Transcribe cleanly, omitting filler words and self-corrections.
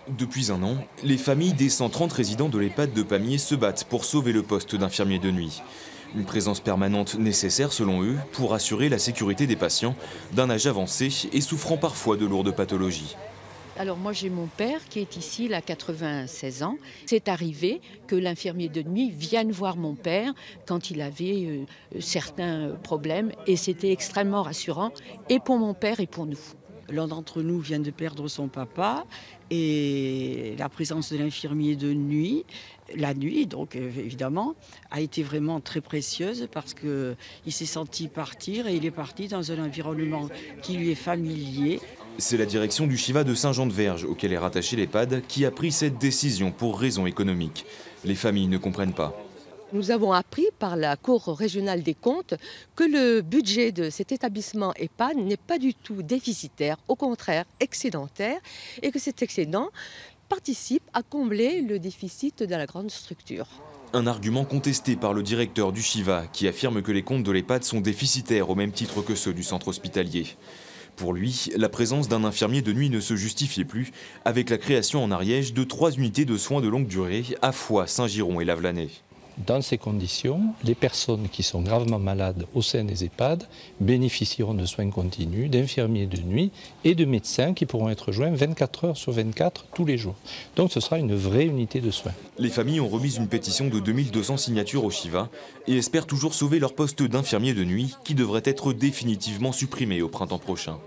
Depuis un an, les familles des 130 résidents de l'EHPAD de Pamiers se battent pour sauver le poste d'infirmier de nuit. Une présence permanente nécessaire selon eux pour assurer la sécurité des patients d'un âge avancé et souffrant parfois de lourdes pathologies. Alors moi j'ai mon père qui est ici, il a 96 ans. C'est arrivé que l'infirmier de nuit vienne voir mon père quand il avait certains problèmes et c'était extrêmement rassurant et pour mon père et pour nous. L'un d'entre nous vient de perdre son papa et la présence de l'infirmier de nuit, la nuit donc évidemment, a été vraiment très précieuse parce qu'il s'est senti partir et il est parti dans un environnement qui lui est familier. C'est la direction du Chiva de Saint-Jean-de-Verge, auquel est rattaché l'EHPAD, qui a pris cette décision pour raisons économiques. Les familles ne comprennent pas. Nous avons appris par la Cour régionale des comptes que le budget de cet établissement EHPAD n'est pas du tout déficitaire, au contraire excédentaire, et que cet excédent participe à combler le déficit de la grande structure. Un argument contesté par le directeur du Chiva, qui affirme que les comptes de l'EHPAD sont déficitaires au même titre que ceux du centre hospitalier. Pour lui, la présence d'un infirmier de nuit ne se justifiait plus, avec la création en Ariège de 3 unités de soins de longue durée à Foix, Saint-Giron et Lavelanet. Dans ces conditions, les personnes qui sont gravement malades au sein des EHPAD bénéficieront de soins continus, d'infirmiers de nuit et de médecins qui pourront être joints 24 heures sur 24 tous les jours. Donc ce sera une vraie unité de soins. Les familles ont remis une pétition de 2200 signatures au Chiva et espèrent toujours sauver leur poste d'infirmier de nuit qui devrait être définitivement supprimé au printemps prochain.